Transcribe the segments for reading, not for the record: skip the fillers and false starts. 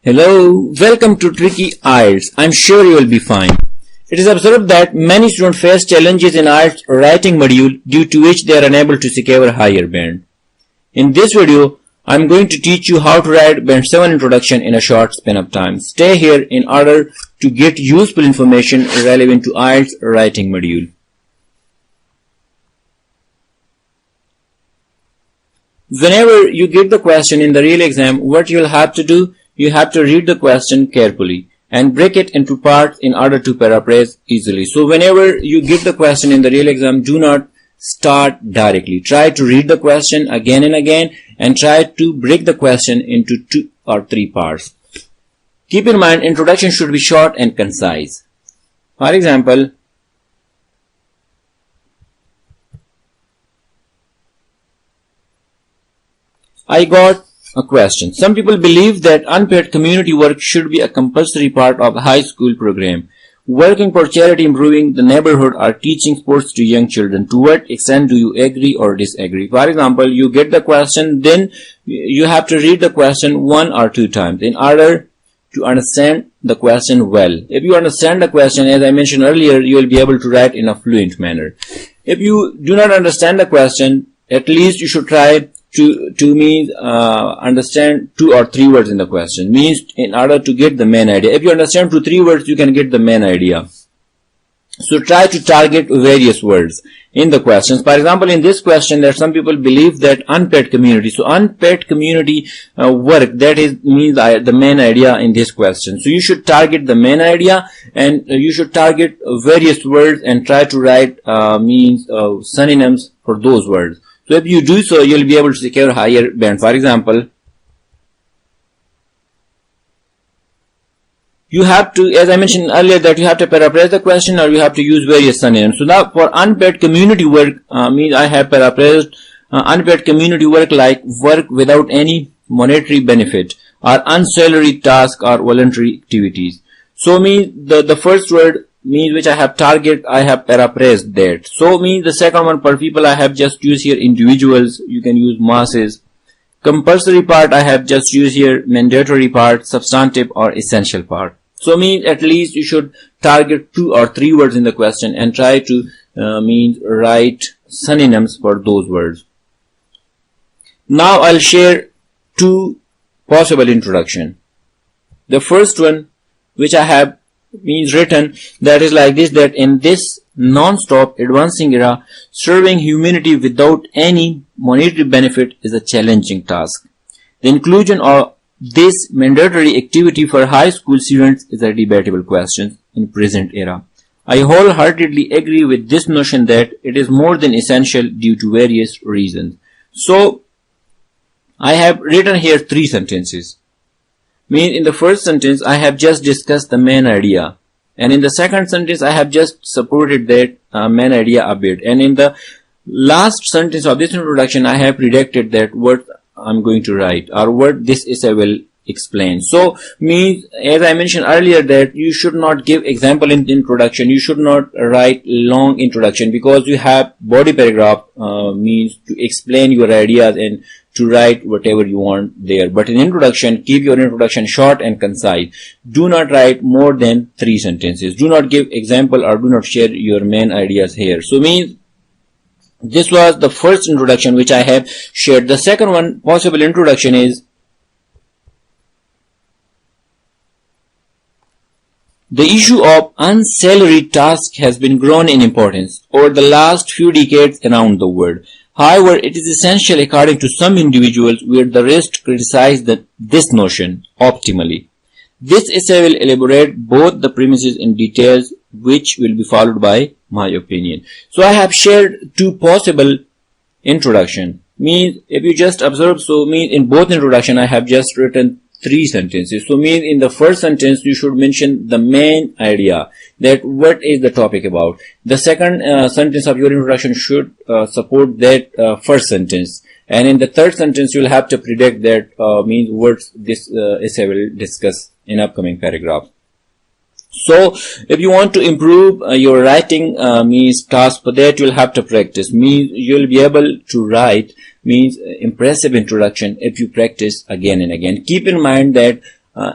Hello, welcome to Tricky IELTS. I'm sure you will be fine. It is observed that many students face challenges in IELTS writing module due to which they are unable to secure a higher band. In this video, I'm going to teach you how to write Band 7 introduction in a short span of time. Stay here in order to get useful information relevant to IELTS writing module. Whenever you get the question in the real exam, what you'll have to do, you have to read the question carefully and break it into parts in order to paraphrase easily. So whenever you get the question in the real exam, do not start directly. Try to read the question again and again and try to break the question into 2 or 3 parts. Keep in mind, introduction should be short and concise. For example, I got a question. Some people believe that unpaid community work should be a compulsory part of a high school program. Working for charity, improving the neighborhood, or teaching sports to young children. To what extent do you agree or disagree? For example, you get the question, then you have to read the question 1 or 2 times in order to understand the question well. If you understand the question, as I mentioned earlier, you will be able to write in a fluent manner. If you do not understand the question, at least you should try to understand 2 or 3 words in the question, means in order to get the main idea. If you understand 2 or 3 words, you can get the main idea. So try to target various words in the questions. For example, in this question, that some people believe that unpaid community. So unpaid community work, that is means the main idea in this question. So you should target the main idea and you should target various words and try to write synonyms for those words. So if you do so, you'll be able to secure a higher band. For example, you have to, as I mentioned earlier, that you have to paraphrase the question or you have to use various synonyms. So now for unpaid community work, I have paraphrased unpaid community work like work without any monetary benefit or unsalaried task or voluntary activities. So the first word which I have target, I have paraphrased that. So the second one, per people, I have just used here individuals. You can use masses. Compulsory part, I have just used here mandatory part, substantive or essential part. So at least you should target 2 or 3 words in the question and try to write synonyms for those words. Now I'll share 2 possible introduction. The first one, which I have written, that is like this, that in this non-stop advancing era, serving humanity without any monetary benefit is a challenging task. The inclusion of this mandatory activity for high school students is a debatable question in present era. I wholeheartedly agree with this notion that it is more than essential due to various reasons. So I have written here 3 sentences. In the first sentence, I have just discussed the main idea. And in the second sentence, I have just supported that main idea a bit. And in the last sentence of this introduction, I have predicted that what I'm going to write or what this essay will explain. So, as I mentioned earlier, that you should not give example in the introduction. You should not write long introduction because you have body paragraph to explain your ideas and to write whatever you want there. But in introduction, keep your introduction short and concise. Do not write more than 3 sentences. Do not give example or do not share your main ideas here. So this was the first introduction which I have shared. The second one, possible introduction, is the issue of unsalaried task has been grown in importance over the last few decades around the world. However, it is essential according to some individuals, where the rest criticize this notion optimally. This essay will elaborate both the premises and details, which will be followed by my opinion. So I have shared 2 possible introduction. If you just observe, in both introduction I have just written 3 sentences. So in the first sentence you should mention the main idea, that what is the topic about. The second sentence of your introduction should support that first sentence. And in the third sentence you will have to predict that what this essay will discuss in upcoming paragraph. So if you want to improve your writing task, for that you'll have to practice. You'll be able to write impressive introduction if you practice again and again. Keep in mind that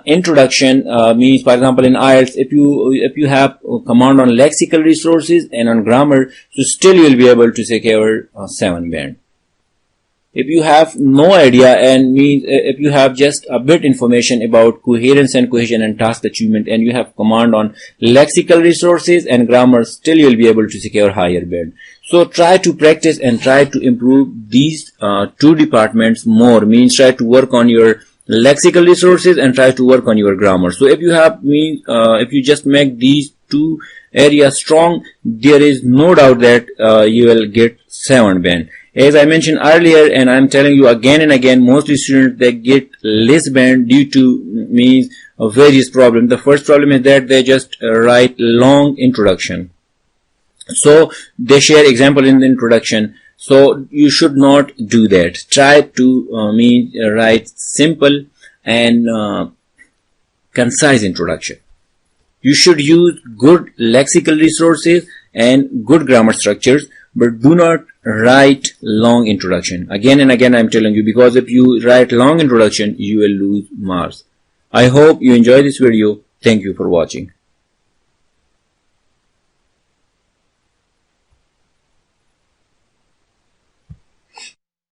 introduction, means for example in IELTS, if you have a command on lexical resources and on grammar, so still you will be able to secure 7 band. If you have no idea, and means if you have just a bit information about coherence and cohesion and task achievement, and you have command on lexical resources and grammar, still you will be able to secure higher band. So try to practice and try to improve these 2 departments more, means try to work on your lexical resources and try to work on your grammar. So if you have if you just make these 2 areas strong, there is no doubt that you will get 7 band. As I mentioned earlier, and I'm telling you again and again, mostly students, they get less band due to various problems. The first problem is that they just write long introduction. So they share example in the introduction. So you should not do that. Try to write simple and concise introduction. You should use good lexical resources and good grammar structures, but do not write long introduction. Again and again I'm telling you, because if you write long introduction, you will lose marks. I hope you enjoy this video. Thank you for watching.